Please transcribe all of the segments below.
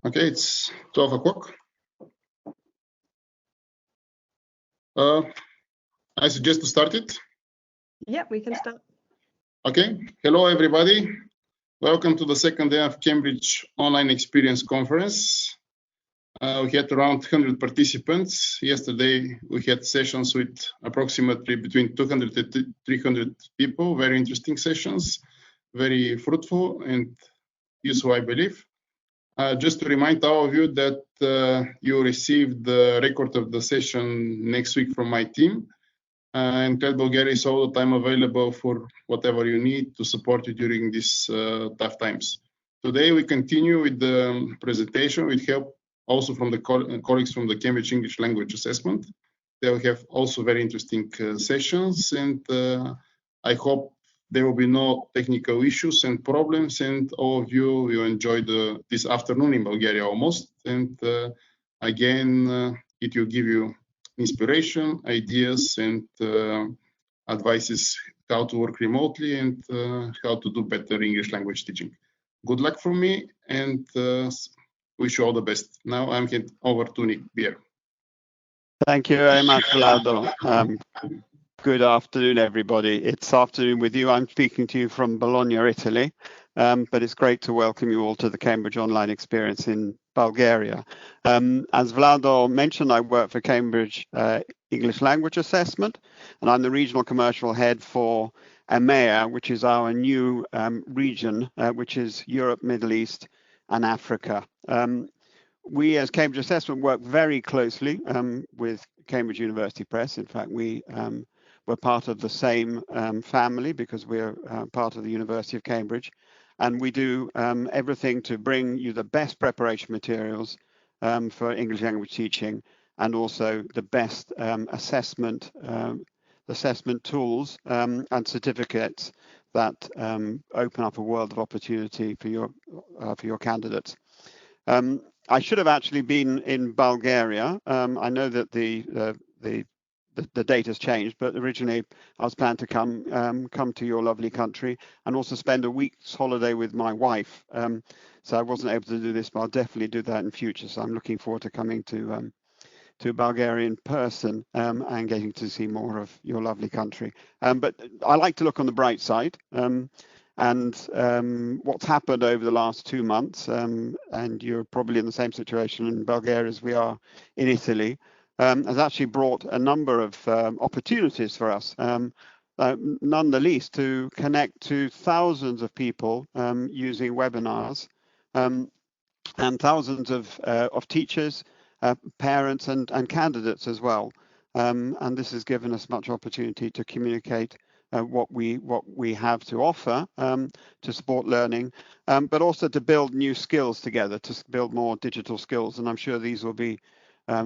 Okay, it's 12 o'clock. I suggest to start it. Yeah, we can start. Okay, hello everybody. Welcome to the second day of Cambridge Online Experience Conference. We had around 100 participants. Yesterday we had sessions with approximately between 200 and 300 people. Very interesting sessions, very fruitful and useful, I believe. Just to remind all of you that you received the record of the session next week from my team. And Bulgaria is all the time available for whatever you need to support you during these tough times. Today we continue with the presentation with help also from the colleagues from the Cambridge English Language Assessment. They will have also very interesting sessions, and I hope there will be no technical issues and problems, and all of you will enjoy this afternoon in Bulgaria almost. And again, it will give you inspiration, ideas, and advices how to work remotely and how to do better English language teaching. Good luck from me, and wish you all the best. Now I'm handing over to Nick Beer. Thank you very much, Vlado. Good afternoon, everybody. It's afternoon with you. I'm speaking to you from Bologna, Italy, but it's great to welcome you all to the Cambridge Online Experience in Bulgaria. As Vlado mentioned, I work for Cambridge English Language Assessment, and I'm the Regional Commercial Head for EMEA, which is our new region, which is Europe, Middle East, and Africa. We as Cambridge Assessment work very closely with Cambridge University Press. In fact, we're part of the same family because we're part of the University of Cambridge. And we do everything to bring you the best preparation materials for English language teaching, and also the best assessment tools and certificates that open up a world of opportunity for your candidates. I should have actually been in Bulgaria. I know that the date has changed, but originally I was planning to come to your lovely country and also spend a week's holiday with my wife. So I wasn't able to do this, but I'll definitely do that in future. So I'm looking forward to coming to Bulgaria in person and getting to see more of your lovely country. But I like to look on the bright side. And what's happened over the last 2 months, and you're probably in the same situation in Bulgaria as we are in Italy, has actually brought a number of opportunities for us, none the least to connect to thousands of people using webinars, and thousands of teachers, parents and candidates as well. And this has given us much opportunity to communicate what we have to offer to support learning, but also to build new skills together, to build more digital skills. And I'm sure these will be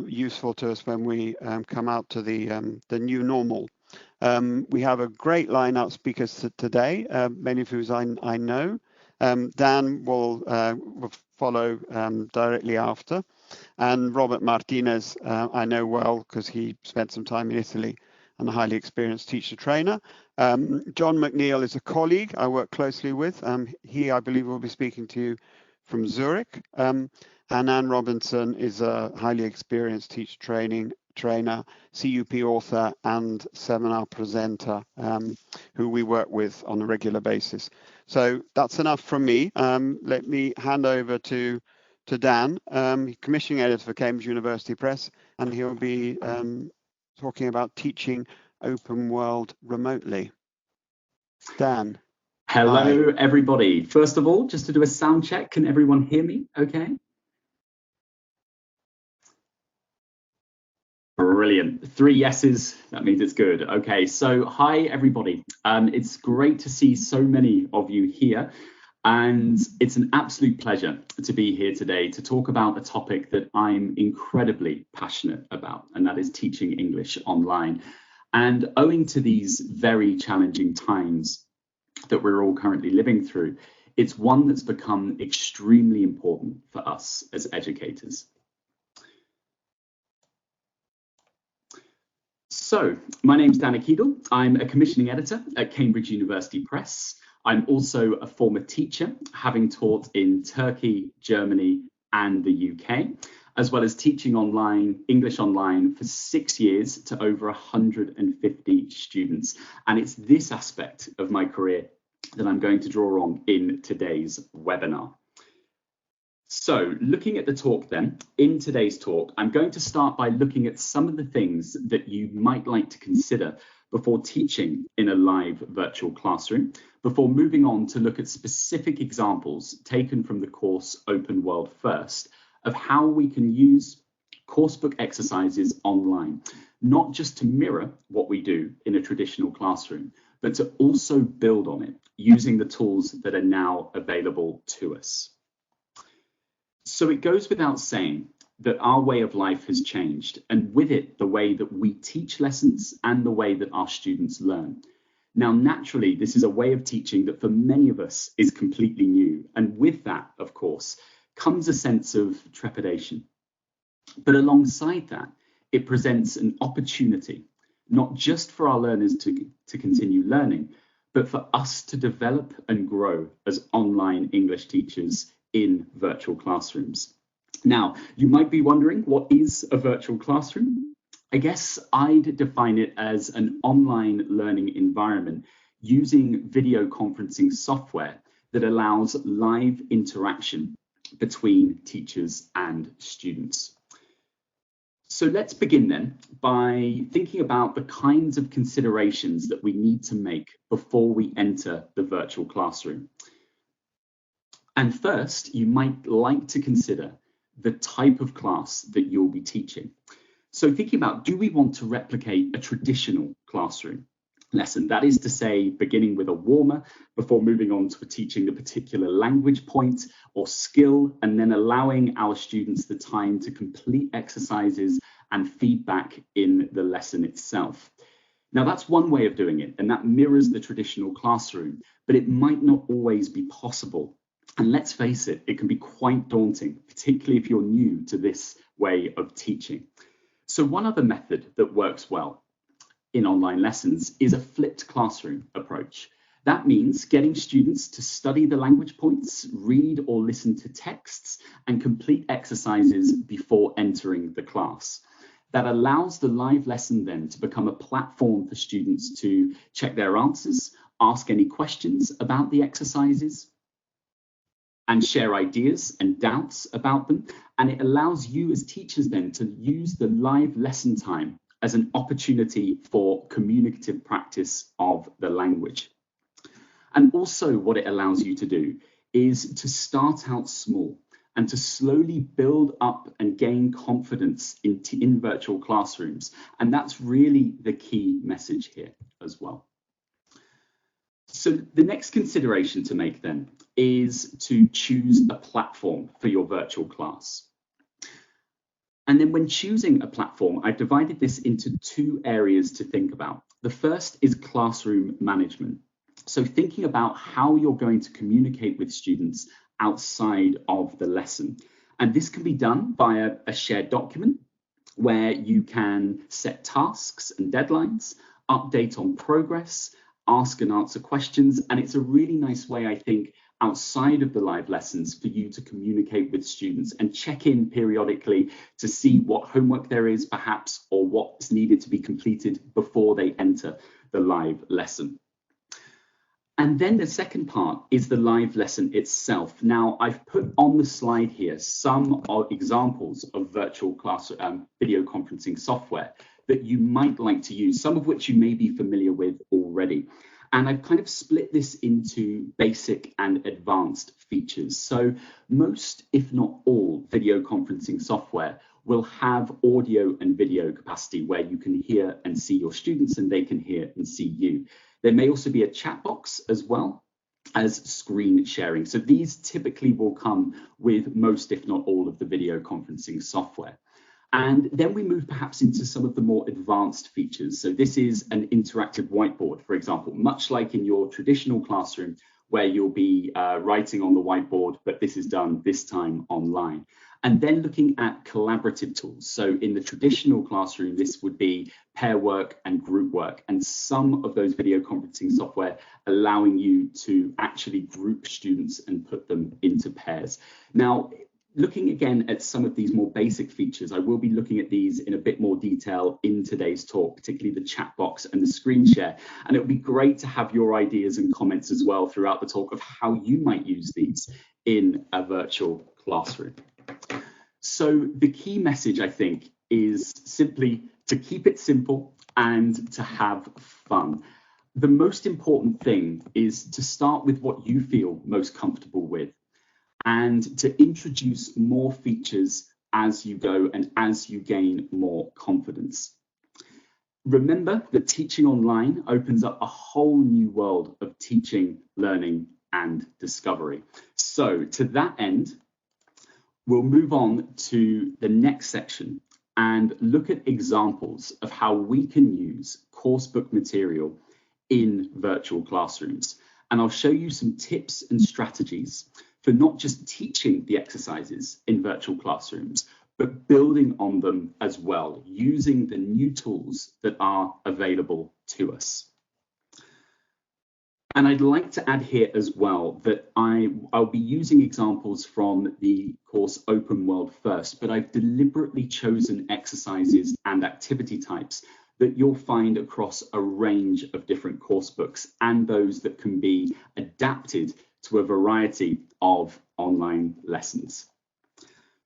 useful to us when we come out to the new normal. We have a great lineup of speakers today, many of whom I know. Dan will follow directly after, and Robert Martinez I know well because he spent some time in Italy and a highly experienced teacher trainer. John McNeil is a colleague I work closely with. He, I believe, will be speaking to you from Zurich. And Anne Robinson is a highly experienced teacher trainer, CUP author, and seminar presenter who we work with on a regular basis. So that's enough from me. Let me hand over to Dan, commissioning editor for Cambridge University Press, and he'll be talking about teaching open world remotely. Dan. Hello, everybody. First of all, just to do a sound check, can everyone hear me okay? Brilliant. 3 yeses, that means it's good. Okay, so hi, everybody. It's great to see so many of you here. And it's an absolute pleasure to be here today to talk about a topic that I'm incredibly passionate about, and that is teaching English online. And owing to these very challenging times that we're all currently living through, it's one that's become extremely important for us as educators. So, my name's Dan Akidil. I'm a commissioning editor at Cambridge University Press. I'm also a former teacher, having taught in Turkey, Germany, and the UK, as well as teaching English online for 6 years to over 150 students. And it's this aspect of my career that I'm going to draw on in today's webinar. So looking at the talk then, in today's talk, I'm going to start by looking at some of the things that you might like to consider before teaching in a live virtual classroom, before moving on to look at specific examples taken from the course Open World First of how we can use coursebook exercises online, not just to mirror what we do in a traditional classroom, but to also build on it using the tools that are now available to us. So it goes without saying that our way of life has changed, and with it, the way that we teach lessons and the way that our students learn. Now, naturally, this is a way of teaching that for many of us is completely new. And with that, of course, comes a sense of trepidation. But alongside that, it presents an opportunity, not just for our learners to continue learning, but for us to develop and grow as online English teachers in virtual classrooms. Now, you might be wondering, what is a virtual classroom? I guess I'd define it as an online learning environment using video conferencing software that allows live interaction between teachers and students. So let's begin then by thinking about the kinds of considerations that we need to make before we enter the virtual classroom. And first, you might like to consider the type of class that you'll be teaching. So thinking about, do we want to replicate a traditional classroom lesson? That is to say, beginning with a warmer before moving on to teaching a particular language point or skill, and then allowing our students the time to complete exercises and feedback in the lesson itself. Now, that's one way of doing it, and that mirrors the traditional classroom, but it might not always be possible. And let's face it, it can be quite daunting, particularly if you're new to this way of teaching. So one other method that works well in online lessons is a flipped classroom approach. That means getting students to study the language points, read or listen to texts, and complete exercises before entering the class. That allows the live lesson then to become a platform for students to check their answers, ask any questions about the exercises, and share ideas and doubts about them. And it allows you as teachers then to use the live lesson time as an opportunity for communicative practice of the language. And also what it allows you to do is to start out small and to slowly build up and gain confidence in virtual classrooms. And that's really the key message here as well. So the next consideration to make then is to choose a platform for your virtual class. And then when choosing a platform, I've divided this into two areas to think about. The first is classroom management. So thinking about how you're going to communicate with students outside of the lesson. And this can be done via a shared document where you can set tasks and deadlines, update on progress, ask and answer questions. And it's a really nice way, I think, outside of the live lessons for you to communicate with students and check in periodically to see what homework there is perhaps, or what's needed to be completed before they enter the live lesson. And then the second part is the live lesson itself. Now, I've put on the slide here some examples of virtual class video conferencing software that you might like to use, some of which you may be familiar with already. And I've kind of split this into basic and advanced features. So most, if not all, video conferencing software will have audio and video capacity where you can hear and see your students and they can hear and see you. There may also be a chat box as well as screen sharing. So these typically will come with most, if not all, of the video conferencing software. And then we move perhaps into some of the more advanced features. So this is an interactive whiteboard, for example, much like in your traditional classroom where you'll be writing on the whiteboard, but this is done this time online. And then looking at collaborative tools. So in the traditional classroom, this would be pair work and group work, and some of those video conferencing software allowing you to actually group students and put them into pairs. Now, looking again at some of these more basic features, I will be looking at these in a bit more detail in today's talk, particularly the chat box and the screen share. And it would be great to have your ideas and comments as well throughout the talk of how you might use these in a virtual classroom. So the key message, I think, is simply to keep it simple and to have fun. The most important thing is to start with what you feel most comfortable with, and to introduce more features as you go and as you gain more confidence. Remember that teaching online opens up a whole new world of teaching, learning, and discovery. So to that end, we'll move on to the next section and look at examples of how we can use coursebook material in virtual classrooms. And I'll show you some tips and strategies for not just teaching the exercises in virtual classrooms, but building on them as well, using the new tools that are available to us. And I'd like to add here as well that I'll be using examples from the course Open World first, but I've deliberately chosen exercises and activity types that you'll find across a range of different course books, and those that can be adapted to a variety of online lessons.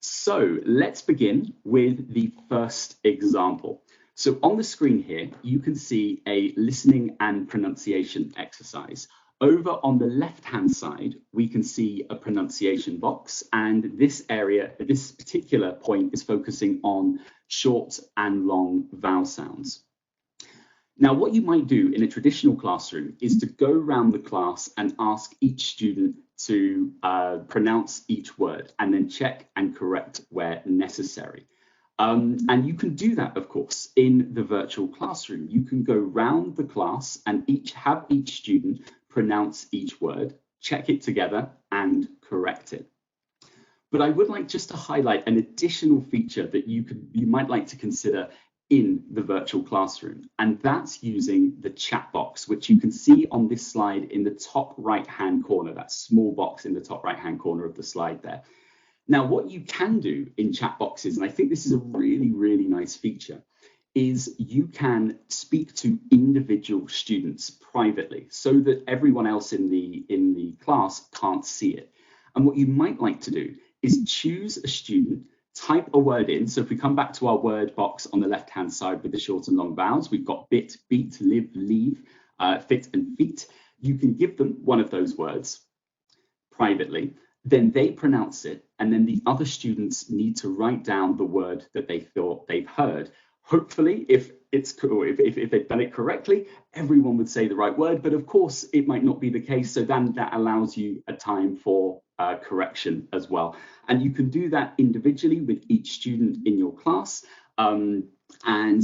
So let's begin with the first example. So on the screen here, you can see a listening and pronunciation exercise. Over on the left-hand side, we can see a pronunciation box, and this area, this particular point, is focusing on short and long vowel sounds. Now, what you might do in a traditional classroom is to go around the class and ask each student to pronounce each word, and then check and correct where necessary. And you can do that, of course, in the virtual classroom. You can go round the class and have each student pronounce each word, check it together, and correct it. But I would like just to highlight an additional feature that you might like to consider in the virtual classroom, and that's using the chat box, which you can see on this slide in the top right-hand corner, that small box in the top right-hand corner of the slide there. Now, what you can do in chat boxes, and I think this is a really, really nice feature, is you can speak to individual students privately so that everyone else in the class can't see it. And what you might like to do is choose a student, type a word in. So if we come back to our word box on the left-hand side with the short and long vowels, we've got bit, beat, live, leave, fit, and feet. You can give them one of those words privately, then they pronounce it, and then the other students need to write down the word that they thought they've heard. Hopefully, if they've done it correctly, everyone would say the right word, but of course it might not be the case, so then that allows you a time for correction as well. And you can do that individually with each student in your class, and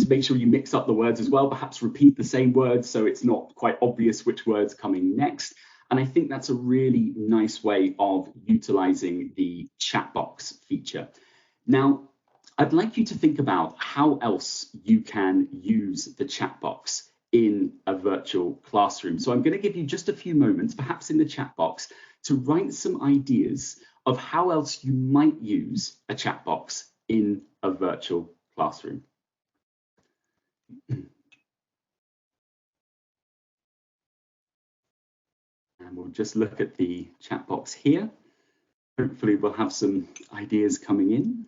make sure you mix up the words as well, perhaps repeat the same words so it's not quite obvious which word's coming next. And I think that's a really nice way of utilizing the chat box feature. Now, I'd like you to think about how else you can use the chat box in a virtual classroom. So I'm going to give you just a few moments, perhaps in the chat box, to write some ideas of how else you might use a chat box in a virtual classroom. And we'll just look at the chat box here. Hopefully we'll have some ideas coming in.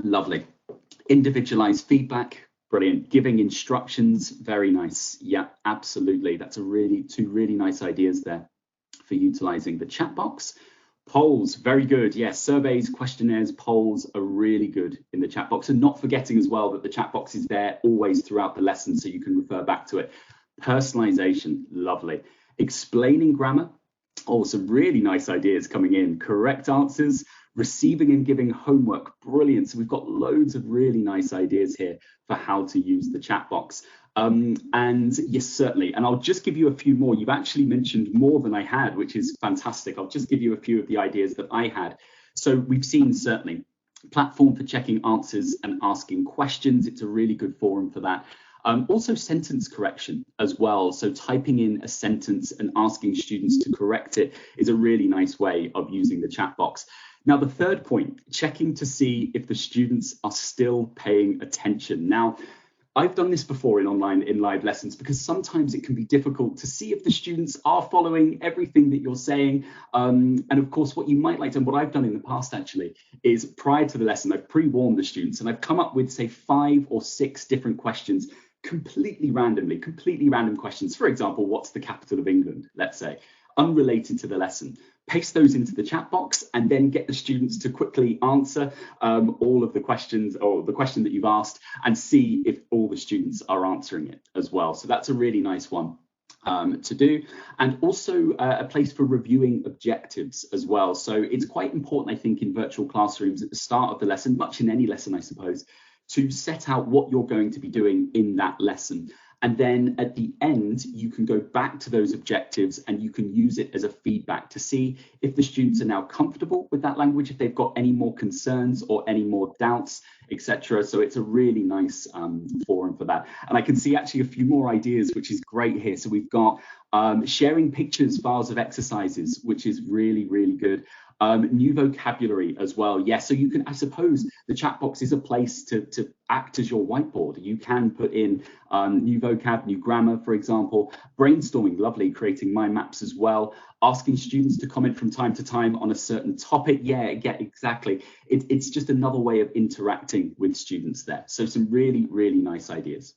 Lovely. Individualized feedback, brilliant. Giving instructions, very nice. Yeah, absolutely. That's two really nice ideas there for utilizing the chat box. Polls, very good. Yes, surveys, questionnaires, polls are really good in the chat box. And not forgetting as well that the chat box is there always throughout the lesson, so you can refer back to it. Personalization, lovely. Explaining grammar, oh, some really nice ideas coming in. Correct answers, receiving and giving homework, brilliant. So we've got loads of really nice ideas here for how to use the chat box. And yes, certainly. And I'll just give you a few more. You've actually mentioned more than I had, which is fantastic. I'll just give you a few of the ideas that I had. So we've seen certainly platform for checking answers and asking questions. It's a really good forum for that. Also sentence correction as well. So typing in a sentence and asking students to correct it is a really nice way of using the chat box. Now, the third point, checking to see if the students are still paying attention. Now, I've done this before in live lessons, because sometimes it can be difficult to see if the students are following everything that you're saying. And of course, what you might like to, and what I've done in the past actually, is prior to the lesson, I've pre-warned the students and I've come up with, say, 5 or 6 different questions, completely random questions. For example, what's the capital of England, let's say, unrelated to the lesson. Paste those into the chat box and then get the students to quickly answer all of the questions, or the question that you've asked, and see if all the students are answering it as well. So that's a really nice one to do. And also a place for reviewing objectives as well. So it's quite important, I think, in virtual classrooms at the start of the lesson, much in any lesson, I suppose, to set out what you're going to be doing in that lesson. And then at the end, you can go back to those objectives and you can use it as a feedback to see if the students are now comfortable with that language, if they've got any more concerns or any more doubts, etc. So it's a really nice forum for that. And I can see actually a few more ideas, which is great here. So we've got sharing pictures, files of exercises, which is really, really good. New vocabulary as well. Yes, so you can, I suppose, the chat box is a place to act as your whiteboard. You can put in new vocab, new grammar, for example. Brainstorming, lovely, creating mind maps as well. Asking students to comment from time to time on a certain topic. Yeah, exactly. It's just another way of interacting with students there. So some really, really nice ideas.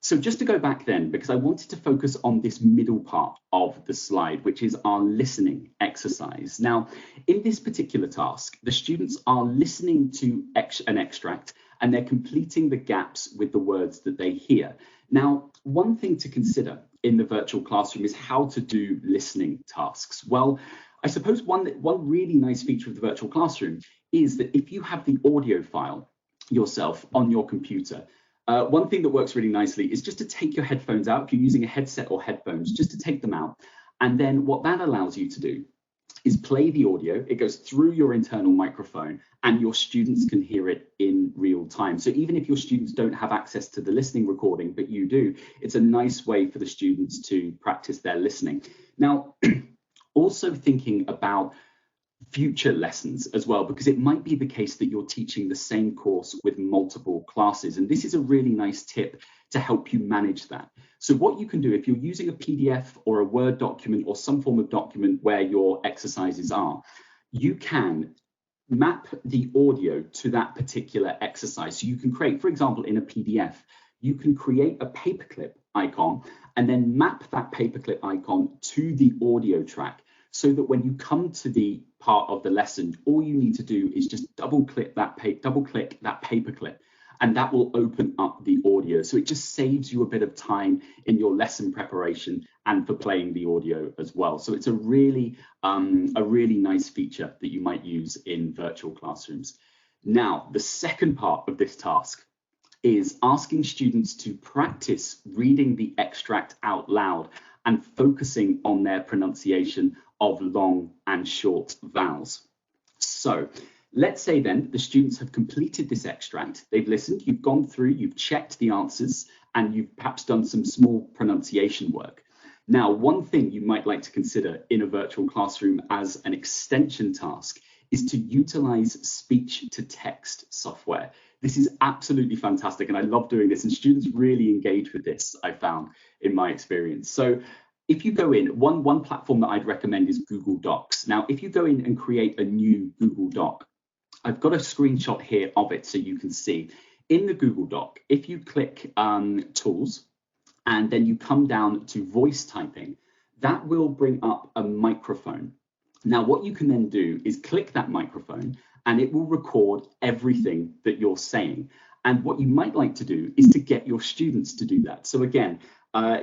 So just to go back then, because I wanted to focus on this middle part of the slide, which is our listening exercise. Now, in this particular task, the students are listening to an extract and they're completing the gaps with the words that they hear. Now, one thing to consider in the virtual classroom is how to do listening tasks. Well, I suppose one really nice feature of the virtual classroom is that if you have the audio file yourself on your computer, one thing that works really nicely is just to take your headphones out. If you're using a headset or headphones, just to take them out. And then what that allows you to do is play the audio. It goes through your internal microphone and your students can hear it in real time. So even if your students don't have access to the listening recording, but you do, it's a nice way for the students to practice their listening. Now, also thinking about future lessons as well, because it might be the case that you're teaching the same course with multiple classes. And this is a really nice tip to help you manage that. So what you can do, if you're using a PDF or a Word document or some form of document where your exercises are, you can map the audio to that particular exercise. So you can create, for example, in a PDF, you can create a paperclip icon and then map that paperclip icon to the audio track, so that when you come to the part of the lesson, all you need to do is just double click that paperclip, and that will open up the audio. So it just saves you a bit of time in your lesson preparation and for playing the audio as well. So it's a really nice feature that you might use in virtual classrooms. Now, the second part of this task is asking students to practice reading the extract out loud and focusing on their pronunciation of long and short vowels. So let's say then the students have completed this extract, they've listened, you've gone through, you've checked the answers, and you've perhaps done some small pronunciation work. Now, one thing you might like to consider in a virtual classroom as an extension task is to utilize speech-to-text software. This is absolutely fantastic, and I love doing this, and students really engage with this, I found, in my experience. So if you go in, one platform that I'd recommend is Google Docs. Now, if you go in and create a new Google Doc, I've got a screenshot here of it so you can see. In the Google Doc, if you click Tools, and then you come down to voice typing, that will bring up a microphone. Now, what you can then do is click that microphone and it will record everything that you're saying. And what you might like to do is to get your students to do that. So again,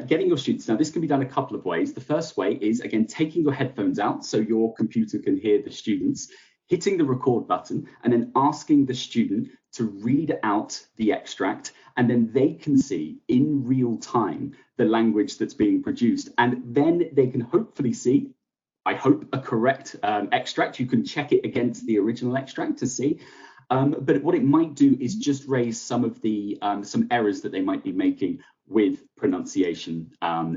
getting your students, now this can be done a couple of ways. The first way is, again, taking your headphones out so your computer can hear the students, hitting the record button, and then asking the student to read out the extract, and then they can see in real time the language that's being produced. And then they can hopefully see, I hope, a correct extract. You can check it against the original extract to see. But what it might do is just raise some of the some errors that they might be making with pronunciation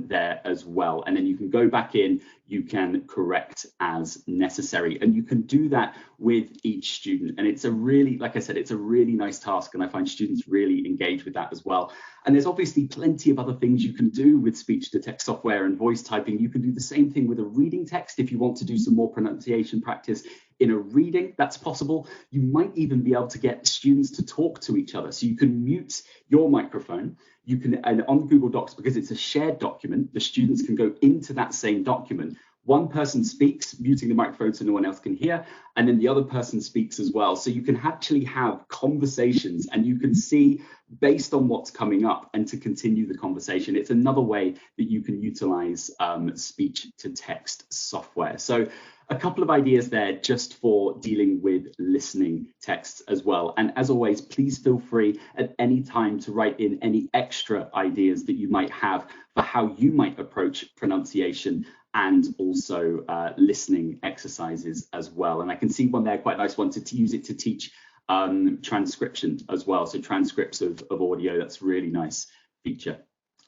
there as well. And then you can go back in, you can correct as necessary. And you can do that with each student. And it's a really, like I said, it's a really nice task. And I find students really engage with that as well. And there's obviously plenty of other things you can do with speech to text software and voice typing. You can do the same thing with a reading text if you want to do some more pronunciation practice in a reading, that's possible. You might even be able to get students to talk to each other. So you can mute your microphone. You can, and on Google Docs, because it's a shared document, the students can go into that same document. One person speaks, muting the microphone so no one else can hear, and then the other person speaks as well. So you can actually have conversations and you can see based on what's coming up and to continue the conversation. It's another way that you can utilize speech to text software. So a couple of ideas there just for dealing with listening texts as well. And as always, please feel free at any time to write in any extra ideas that you might have for how you might approach pronunciation and also listening exercises as well. And I can see one there, quite a nice one, to use it to teach transcription as well. So transcripts of audio, that's a really nice feature.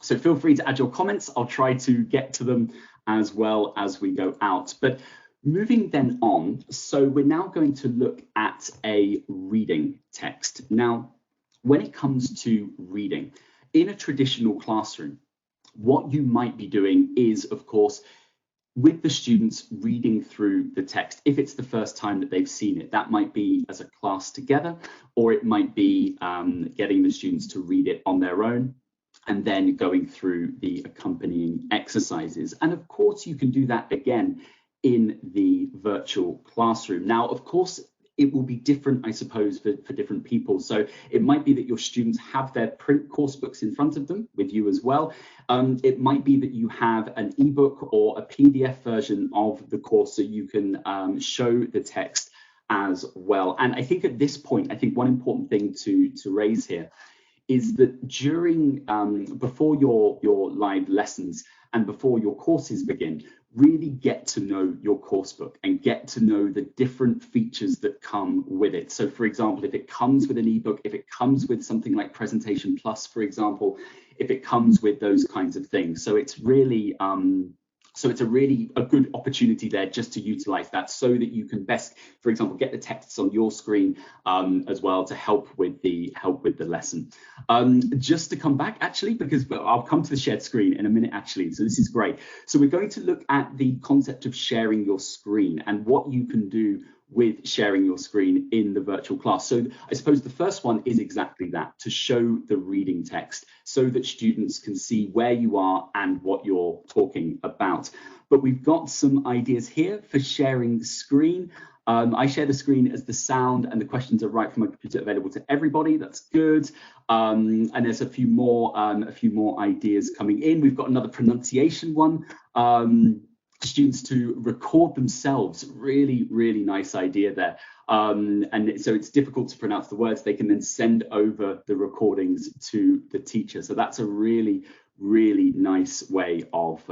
So feel free to add your comments. I'll try to get to them as well as we go out. But moving then on, so we're now going to look at a reading text. Now, when it comes to reading, in a traditional classroom, what you might be doing is, of course, with the students reading through the text. If it's the first time that they've seen it, that might be as a class together, or it might be getting the students to read it on their own and then going through the accompanying exercises. And of course, you can do that again in the virtual classroom. Now, of course, it will be different, I suppose, for different people. So it might be that your students have their print course books in front of them with you as well. It might be that you have an ebook or a PDF version of the course so you can show the text as well. And I think at this point, I think one important thing to raise here is that during, before your live lessons and before your courses begin, really get to know your course book and get to know the different features that come with it. So for example, if it comes with an ebook, if it comes with something like Presentation Plus, for example, if it comes with those kinds of things. So it's really, a good opportunity there just to utilize that so that you can best, for example, get the texts on your screen as well to help with the lesson. Just to come back actually, because I'll come to the shared screen in a minute actually, so this is great. So we're going to look at the concept of sharing your screen and what you can do with sharing your screen in the virtual class. So I suppose the first one is exactly that, to show the reading text so that students can see where you are and what you're talking about. But we've got some ideas here for sharing screen. I share the screen as the sound and the questions are right from my computer available to everybody. That's good. And there's a few more ideas coming in. We've got another pronunciation one. Students to record themselves, really nice idea there. And so it's difficult to pronounce the words, they can then send over the recordings to the teacher. So that's a really nice way of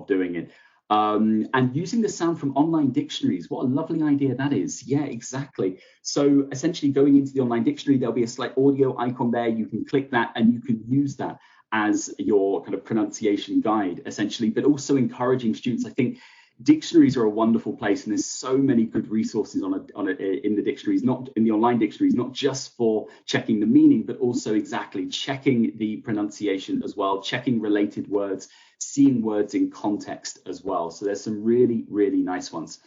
doing it. And using the sound from online dictionaries, what a lovely idea that is. Yeah, exactly. So essentially going into the online dictionary, there'll be a slight audio icon there. You can click that and you can use that as your kind of pronunciation guide, essentially, but also encouraging students. I think dictionaries are a wonderful place, and there's so many good resources in the dictionaries, not in the online dictionaries, not just for checking the meaning, but also exactly checking the pronunciation as well, checking related words, seeing words in context as well. So there's some really nice ones.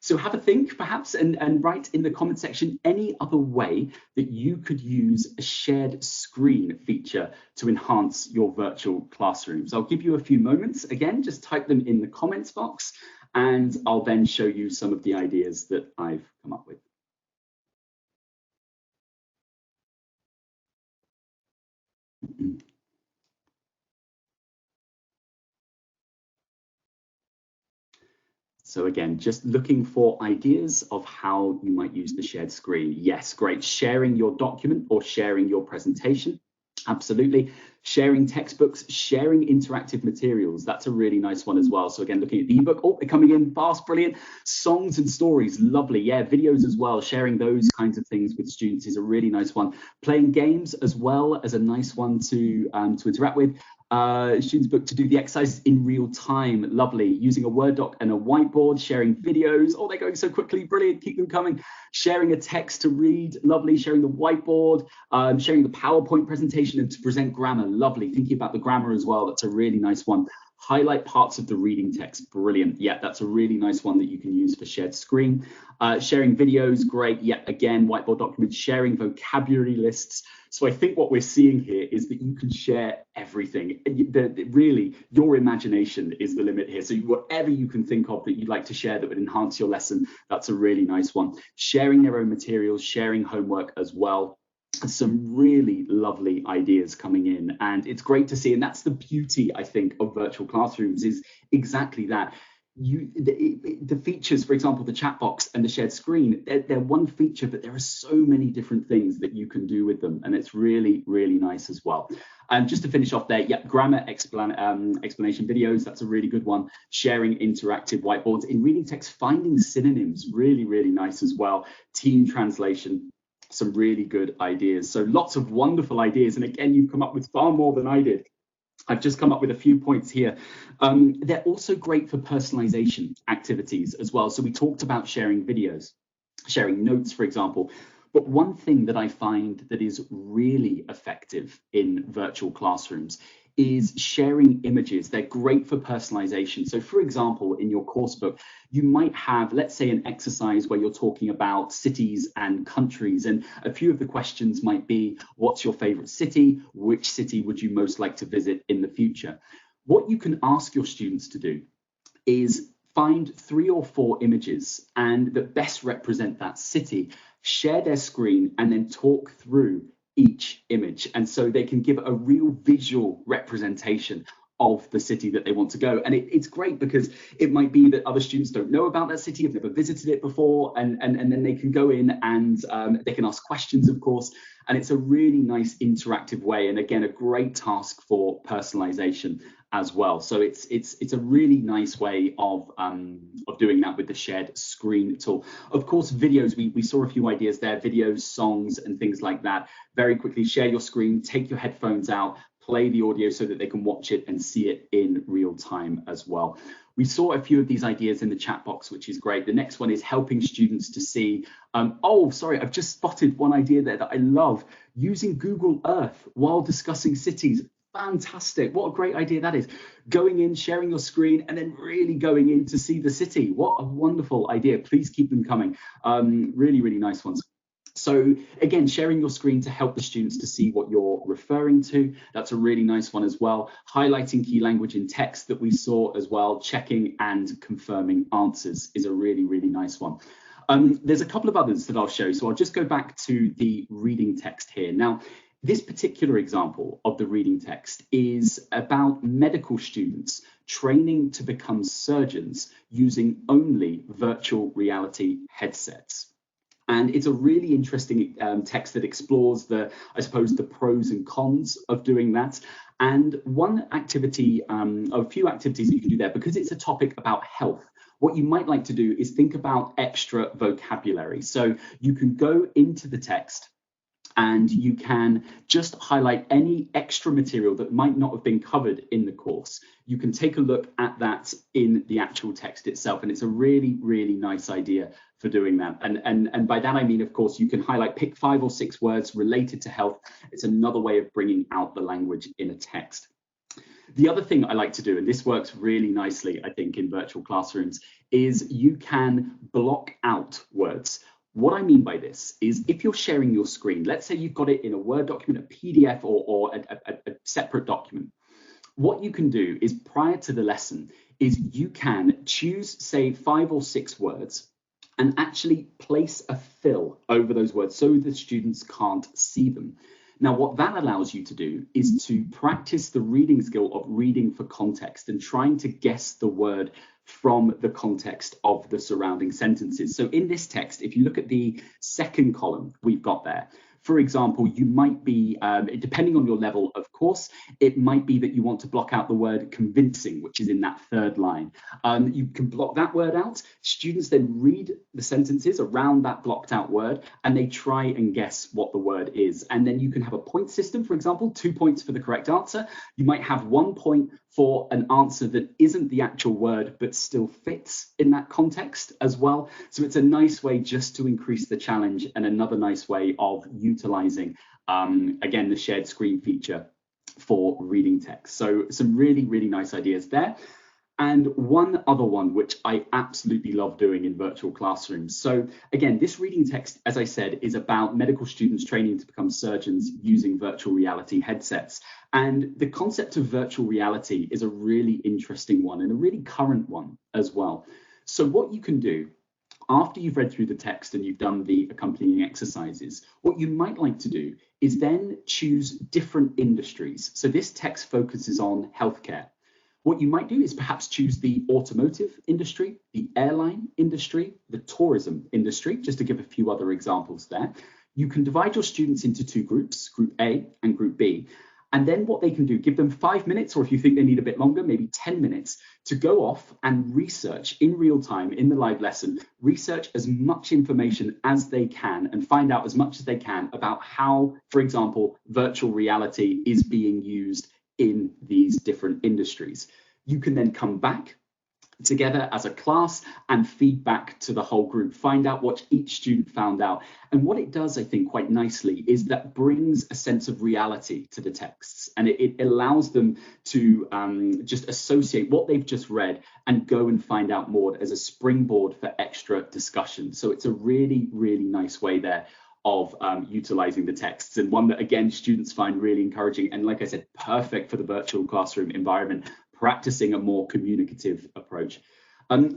So have a think perhaps and write in the comment section any other way that you could use a shared screen feature to enhance your virtual classrooms. I'll give you a few moments. Again, just type them in the comments box and I'll then show you some of the ideas that I've come up with. So again, just looking for ideas of how you might use the shared screen. Yes, great. Sharing your document or sharing your presentation. Absolutely. sharing textbooks, sharing interactive materials. That's a really nice one as well. So again, looking at the ebook, oh, they're coming in fast, brilliant. Songs and stories, lovely. Yeah, videos as well. Sharing those kinds of things with students is a really nice one. Playing games as well as a nice one to interact with. Students book to do the exercises in real time, lovely. Using a Word doc and a whiteboard, sharing videos, oh, they're going so quickly, brilliant, keep them coming. Sharing a text to read, lovely. Sharing the whiteboard, sharing the PowerPoint presentation and to present grammar, lovely. Thinking about the grammar as well, that's a really nice one. Highlight parts of the reading text, brilliant. Yeah, that's a really nice one that you can use for shared screen. Sharing videos, great. Yeah, again, whiteboard documents, sharing vocabulary lists. So I think what we're seeing here is that you can share everything. Really, your imagination is the limit here. So whatever you can think of that you'd like to share that would enhance your lesson, that's a really nice one. Sharing their own materials, sharing homework as well. Some really lovely ideas coming in, and it's great to see. And that's the beauty, I think, of virtual classrooms, is exactly that. The features, for example, the chat box and the shared screen, they're one feature, but there are so many different things that you can do with them, and it's really, really nice as well. And just to finish off there, yeah, grammar explanation videos, that's a really good one. Sharing interactive whiteboards. In reading text, finding synonyms, really, really nice as well. Team translation, some really good ideas. So lots of wonderful ideas, and again, you've come up with far more than I did. I've just come up with a few points here. They're also great for personalization activities as well. So we talked about sharing videos, sharing notes, for example. But one thing that I find that is really effective in virtual classrooms is sharing images. They're great for personalization. So for example, in your course book, you might have, let's say, an exercise where you're talking about cities and countries. And a few of the questions might be, what's your favorite city? Which city would you most like to visit in the future? What you can ask your students to do is find 3 or 4 images and that best represent that city, share their screen, and then talk through each image. And so they can give a real visual representation of the city that they want to go. And it's great because it might be that other students don't know about that city, have never visited it before, and then they can go in and they can ask questions, of course. And it's a really nice interactive way. And again, a great task for personalization as well. So it's a really nice way of doing that with the shared screen tool. Of course, videos, we saw a few ideas there, videos, songs, and things like that. Very quickly, share your screen, take your headphones out, play the audio so that they can watch it and see it in real time as well. We saw a few of these ideas in the chat box, which is great. The next one is helping students to see, oh, sorry, I've just spotted one idea there that I love, using Google Earth while discussing cities. Fantastic. What a great idea that is. Going in, sharing your screen, and then really going in to see the city. What a wonderful idea. Please keep them coming. Really, really nice ones. So again, sharing your screen to help the students to see what you're referring to. That's a really nice one as well. Highlighting key language in text that we saw as well. Checking and confirming answers is a really, really nice one. There's a couple of others that I'll show. So I'll just go back to the reading text here. Now, this particular example of the reading text is about medical students training to become surgeons using only virtual reality headsets. And it's a really interesting text that explores I suppose, the pros and cons of doing that. And one activity, a few activities that you can do there, because it's a topic about health. What you might like to do is think about extra vocabulary. So you can go into the text and you can just highlight any extra material that might not have been covered in the course. You can take a look at that in the actual text itself, and it's a really, really nice idea for doing that. And by that I mean, of course, you can pick 5 or 6 words related to health. It's another way of bringing out the language in a text. The other thing I like to do, and this works really nicely, I think, in virtual classrooms, is you can block out words. What I mean by this is if you're sharing your screen, let's say you've got it in a Word document, a PDF, or a separate document. What you can do is prior to the lesson is you can choose, say, 5 or 6 words and actually place a fill over those words so the students can't see them. Now, what that allows you to do is to practice the reading skill of reading for context and trying to guess the word from the context of the surrounding sentences. So in this text, if you look at the second column we've got there, For example, you might be, depending on your level, of course, it might be that you want to block out the word convincing, which is in that third line. You can block that word out. Students then read the sentences around that blocked out word, and they try and guess what the word is. And then you can have a point system, for example, 2 points for the correct answer. You might have 1 point for an answer that isn't the actual word, but still fits in that context as well. So it's a nice way just to increase the challenge, and another nice way of utilizing, again, the shared screen feature for reading text. So some really, really nice ideas there. And one other one, which I absolutely love doing in virtual classrooms. So again, this reading text, as I said, is about medical students training to become surgeons using virtual reality headsets. And the concept of virtual reality is a really interesting one, and a really current one as well. So what you can do after you've read through the text and you've done the accompanying exercises, what you might like to do is then choose different industries. So this text focuses on healthcare. What you might do is perhaps choose the automotive industry, the airline industry, the tourism industry, just to give a few other examples there. You can divide your students into 2 groups, Group A and Group B. And then what they can do, give them 5 minutes, or if you think they need a bit longer, maybe 10 minutes, to go off and research in real time in the live lesson, research as much information as they can and find out as much as they can about how, for example, virtual reality is being used in these different industries. You can then come back together as a class and feed back to the whole group, find out what each student found out. And what it does, I think, quite nicely is that brings a sense of reality to the texts, and it allows them to just associate what they've just read and go and find out more as a springboard for extra discussion. So it's a really, really nice way there of utilizing the texts, and one that, again, students find really encouraging, and like I said, perfect for the virtual classroom environment, practicing a more communicative approach.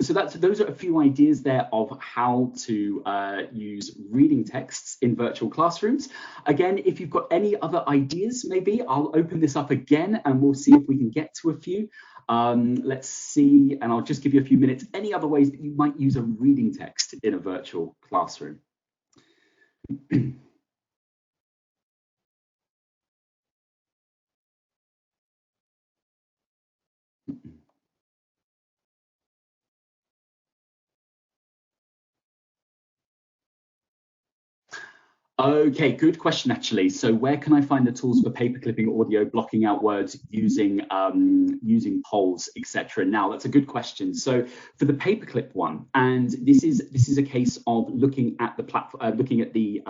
So those are a few ideas there of how to use reading texts in virtual classrooms. Again, if you've got any other ideas, maybe I'll open this up again and we'll see if we can get to a few. Let's see, and I'll just give you a few minutes. Any other ways that you might use a reading text in a virtual classroom? Okay, good question, actually. So where can I find the tools for paper clipping audio, blocking out words, using polls, etc.? Now, that's a good question. So for the paperclip one, and this is a case of looking at the platform, looking at the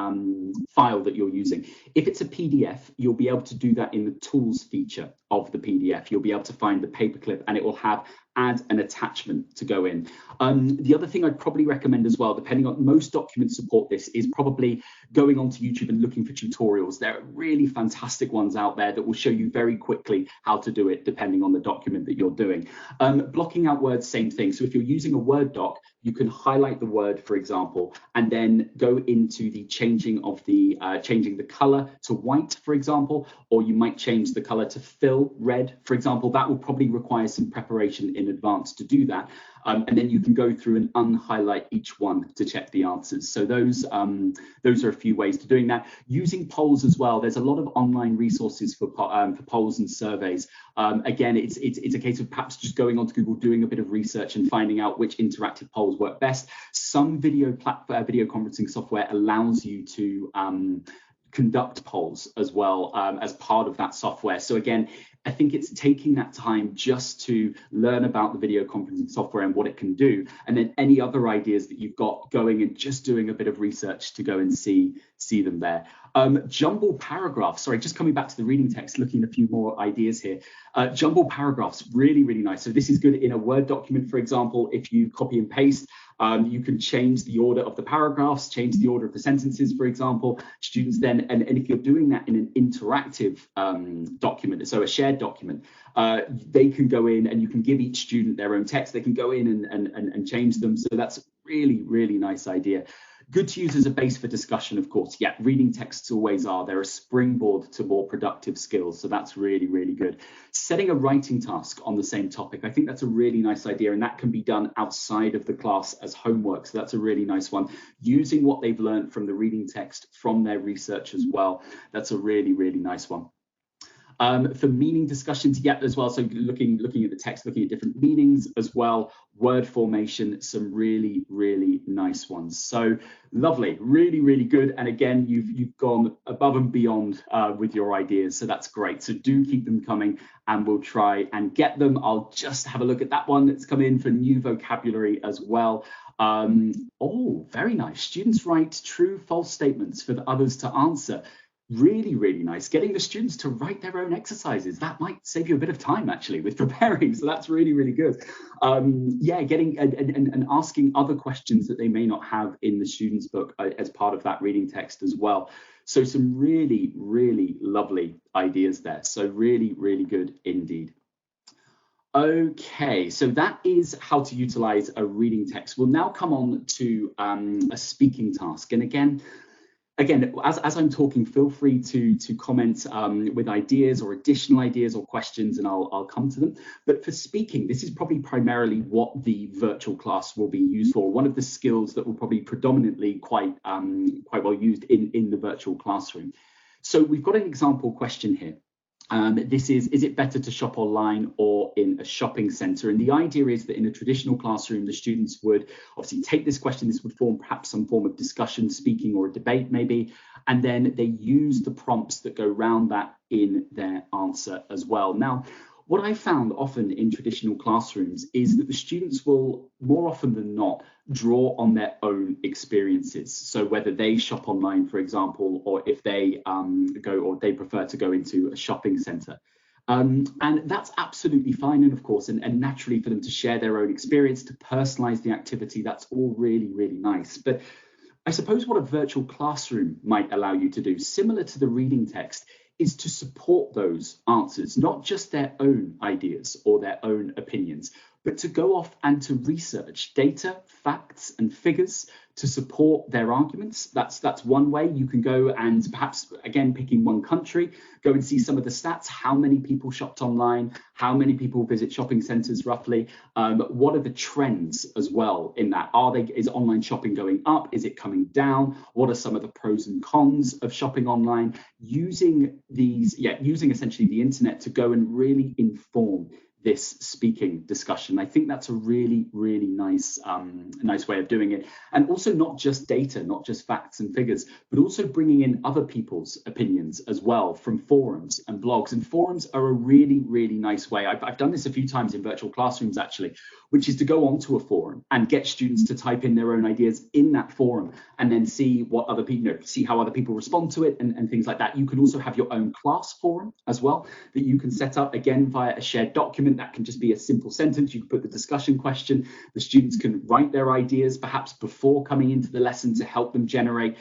file that you're using. If it's a PDF, you'll be able to do that in the tools feature of the PDF. You'll be able to find the paperclip, and it will have add an attachment to go in. The other thing I'd probably recommend as well, depending on, most documents support this, is probably going onto YouTube and looking for tutorials. There are really fantastic ones out there that will show you very quickly how to do it, depending on the document that you're doing. Blocking out words, same thing. So if you're using a Word doc, you can highlight the word, for example, and then go into the changing of the changing the color to white, for example, or you might change the color to fill red, for example. That will probably require some preparation in advance to do that. And then you can go through and unhighlight each one to check the answers. So those are a few ways to doing that. Using polls as well. There's a lot of online resources for polls and surveys. Again, it's a case of perhaps just going onto Google, doing a bit of research and finding out which interactive polls work best. Some video conferencing software allows you to conduct polls as well as part of that software. So again, I think it's taking that time just to learn about the video conferencing software and what it can do, and then any other ideas that you've got going and just doing a bit of research to go and see them there. Jumble paragraphs, sorry, just coming back to the reading text, looking at a few more ideas here. Jumble paragraphs, really, really nice. So this is good in a Word document, for example. If you copy and paste, you can change the order of the paragraphs, change the order of the sentences, for example. Students then, and if you're doing that in an interactive document, so a shared document, they can go in and you can give each student their own text. They can go in and change them. So that's really, really nice idea. Good to use as a base for discussion, of course. Yeah, reading texts always are. They're a springboard to more productive skills. So that's really, really good. Setting a writing task on the same topic. I think that's a really nice idea, and that can be done outside of the class as homework. So that's a really nice one. Using what they've learned from the reading text from their research as well. That's a really, really nice one. For meaning discussions, yeah, as well. So looking at the text, looking at different meanings as well. Word formation, some really, really nice ones. So lovely, really, really good. And again, you've gone above and beyond with your ideas. So that's great. So do keep them coming, and we'll try and get them. I'll just have a look at that one that's come in for new vocabulary as well. Oh, very nice. Students write true, false statements for the others to answer. Really, really nice. Getting the students to write their own exercises. That might save you a bit of time actually with preparing. So that's really, really good. Yeah, getting and asking other questions that they may not have in the student's book as part of that reading text as well. So some really, really lovely ideas there. So really, really good indeed. Okay, so that is how to utilize a reading text. We'll now come on to a speaking task. And again, as I'm talking, feel free to comment with ideas or additional ideas or questions, and I'll come to them. But for speaking, this is probably primarily what the virtual class will be used for. One of the skills that will probably predominantly quite well used in the virtual classroom. So we've got an example question here. This is it better to shop online or in a shopping centre? And the idea is that in a traditional classroom, the students would obviously take this question. This would form perhaps some form of discussion, speaking, or a debate maybe. And then they use the prompts that go around that in their answer as well. Now, what I found often in traditional classrooms is that the students will, more often than not, draw on their own experiences. So whether they shop online, for example, or if they they prefer to go into a shopping centre. And that's absolutely fine. And of course, and naturally for them to share their own experience, to personalise the activity, that's all really, really nice. But I suppose what a virtual classroom might allow you to do, similar to the reading text, is to support those answers, not just their own ideas or their own opinions, but to go off and to research data, facts, and figures to support their arguments. That's one way. You can go and perhaps, again, picking one country, go and see some of the stats, how many people shopped online, how many people visit shopping centres roughly, what are the trends as well in that? Is online shopping going up? Is it coming down? What are some of the pros and cons of shopping online? Using essentially the internet to go and really inform this speaking discussion. I think that's a really, really nice way of doing it. And also not just data, not just facts and figures, but also bringing in other people's opinions as well from forums and blogs. And forums are a really, really nice way. I've done this a few times in virtual classrooms actually, which is to go onto a forum and get students to type in their own ideas in that forum and then see what other people, see how other people respond to it and things like that. You can also have your own class forum as well that you can set up, again, via a shared document. That can just be a simple sentence. You can put the discussion question. The students can write their ideas perhaps before coming into the lesson to help them generate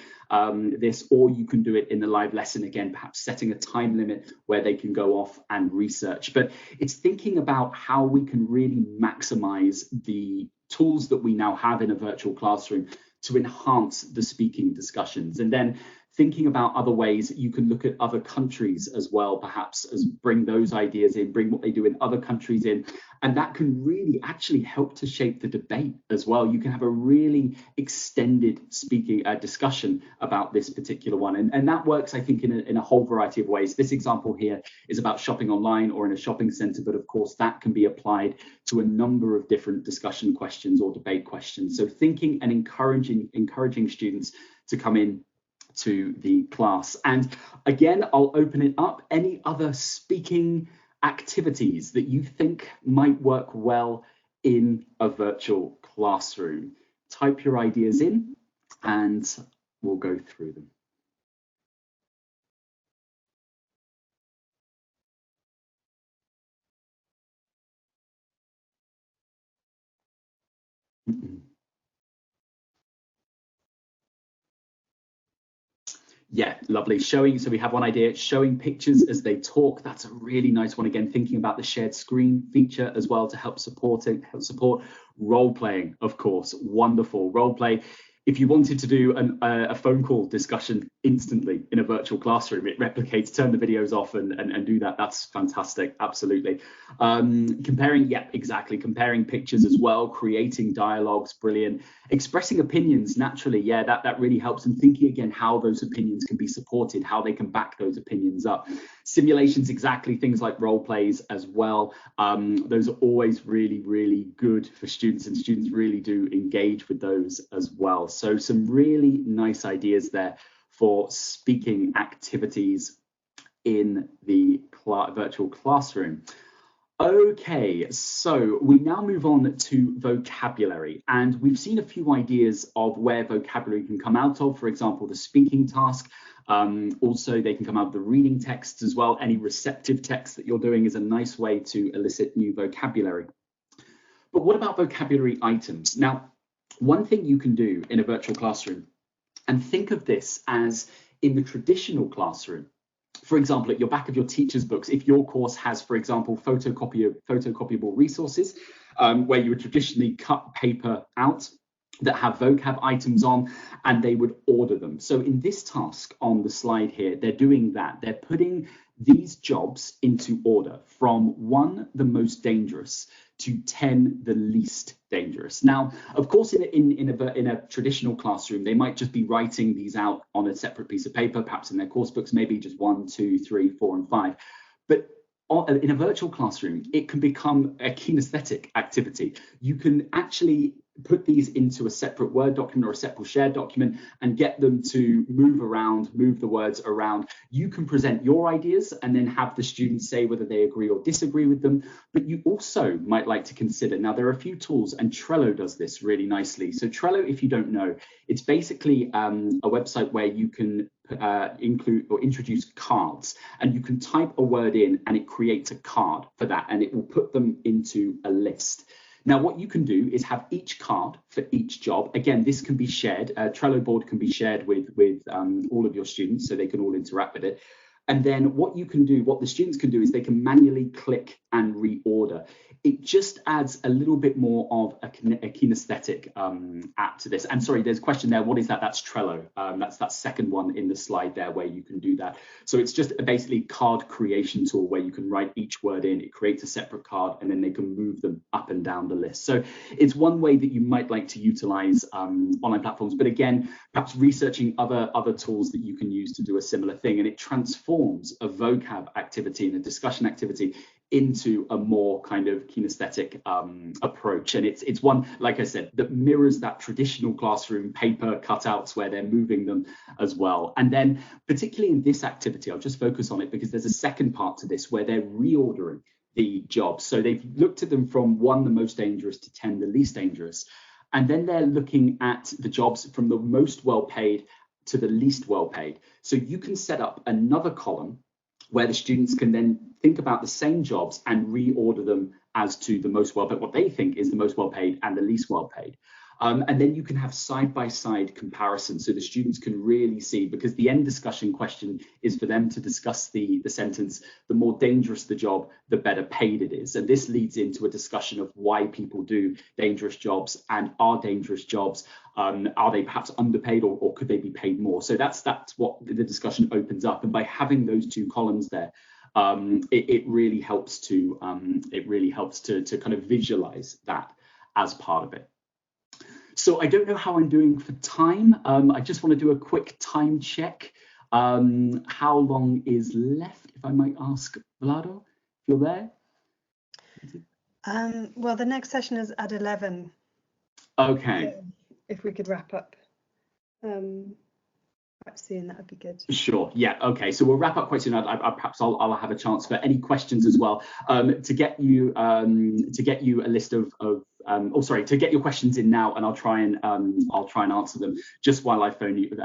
this, or you can do it in the live lesson, again, perhaps setting a time limit where they can go off and research. But it's thinking about how we can really maximize the tools that we now have in a virtual classroom to enhance the speaking discussions. And then thinking about other ways, you can look at other countries as well, perhaps, as bring those ideas in, bring what they do in other countries in, and that can really actually help to shape the debate as well. You can have a really extended speaking discussion about this particular one, and that works, I think, in a whole variety of ways. This example here is about shopping online or in a shopping centre, but of course that can be applied to a number of different discussion questions or debate questions. So thinking and encouraging students to come in to the class. And again, I'll open it up. Any other speaking activities that you think might work well in a virtual classroom? Type your ideas in and we'll go through them. Yeah, lovely. So we have one idea, showing pictures as they talk. That's a really nice one. Again, thinking about the shared screen feature as well to help support role playing, of course. Wonderful role play. if you wanted to do a phone call discussion instantly in a virtual classroom, it replicates, turn the videos off and do that. That's fantastic. Absolutely. Comparing pictures as well, creating dialogues, brilliant. Expressing opinions naturally. Yeah, that really helps. And thinking again how those opinions can be supported, how they can back those opinions up. Simulations, exactly, things like role plays as well. Those are always really, really good for students, and students really do engage with those as well. So some really nice ideas there for speaking activities in the virtual classroom. Okay, so we now move on to vocabulary, and we've seen a few ideas of where vocabulary can come out of. For example, the speaking task. Also, they can come out of the reading texts as well. Any receptive text that you're doing is a nice way to elicit new vocabulary. But what about vocabulary items? Now, one thing you can do in a virtual classroom, and think of this as in the traditional classroom. For example, at your back of your teacher's books, if your course has, for example, photocopyable resources, where you would traditionally cut paper out that have vocab items on, and they would order them. So in this task on the slide here, they're doing that. They're putting these jobs into order from 1, the most dangerous, to 10, the least dangerous. Now, of course, in a traditional classroom, they might just be writing these out on a separate piece of paper, perhaps in their course books, maybe just 1, 2, 3, 4, and 5. But in a virtual classroom, it can become a kinesthetic activity. You can actually put these into a separate Word document or a separate shared document and get them to move around, move the words around. You can present your ideas and then have the students say whether they agree or disagree with them. But you also might like to consider, now there are a few tools, and Trello does this really nicely. So Trello, if you don't know, it's basically a website where you can include or introduce cards, and you can type a word in and it creates a card for that, and it will put them into a list. Now, what you can do is have each card for each job. Again, this can be shared. Trello board can be shared with all of your students, so they can all interact with it. And then what the students can do is they can manually click and reorder. It just adds a little bit more of a kinesthetic app to this. And sorry, there's a question there. What is that? That's Trello. That's that second one in the slide there where you can do that. So it's just a basically card creation tool where you can write each word in. It creates a separate card, and then they can move them up and down the list. So it's one way that you might like to utilize online platforms. But again, perhaps researching other tools that you can use to do a similar thing. And it transforms a vocab activity and a discussion activity into a more kind of kinesthetic approach. And it's one, like I said, that mirrors that traditional classroom paper cutouts where they're moving them as well. And then particularly in this activity, I'll just focus on it because there's a second part to this where they're reordering the jobs. So they've looked at them from 1, the most dangerous, to 10, the least dangerous. And then they're looking at the jobs from the most well paid to the least well paid. So you can set up another column where the students can then think about the same jobs and reorder them as to the most well paid, what they think is the most well paid and the least well paid. And then you can have side-by-side comparisons so the students can really see, because the end discussion question is for them to discuss the sentence, the more dangerous the job, the better paid it is. And this leads into a discussion of why people do dangerous jobs, and are dangerous jobs, are they perhaps underpaid, or could they be paid more? So that's what the discussion opens up. And by having those two columns there, it really helps to kind of visualize that as part of it. So I don't know how I'm doing for time. I just want to do a quick time check. How long is left, if I might ask, Vlado, if you're there? Well, the next session is at 11. Okay. So if we could wrap up quite soon, that would be good. Sure. Yeah. Okay. So we'll wrap up quite soon. Perhaps I'll have a chance for any questions as well. To get you a list of to get your questions in now, and I'll try and answer them just while I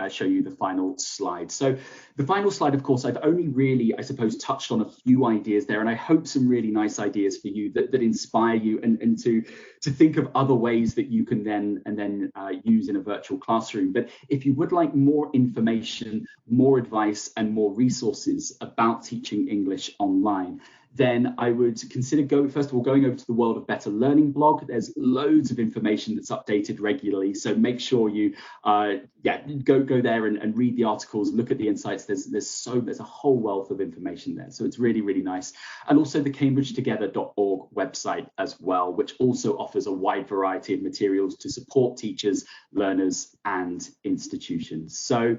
show you the final slide. So The final slide, of course, I've only really, I suppose, touched on a few ideas there, and I hope some really nice ideas for you that inspire you and to think of other ways that you can then use in a virtual classroom. But if you would like more information, more advice, and more resources about teaching English online, then I would consider first of all going over to the World of Better Learning blog. There's loads of information that's updated regularly, so make sure you go there and read the articles, look at the insights. There's a whole wealth of information there, so it's really, really nice. And also the cambridgetogether.org website as well, which also offers a wide variety of materials to support teachers, learners, and institutions. So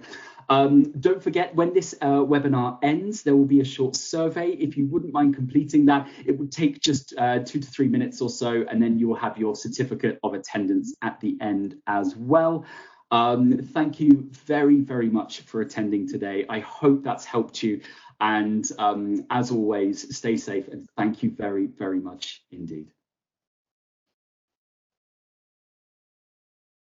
don't forget, when this webinar ends, there will be a short survey. If you wouldn't mind completing that, it would take just 2 to 3 minutes or so, and then you will have your certificate of attendance at the end as well. Thank you very, very much for attending today. I hope that's helped you. And as always, stay safe, and thank you very, very much indeed.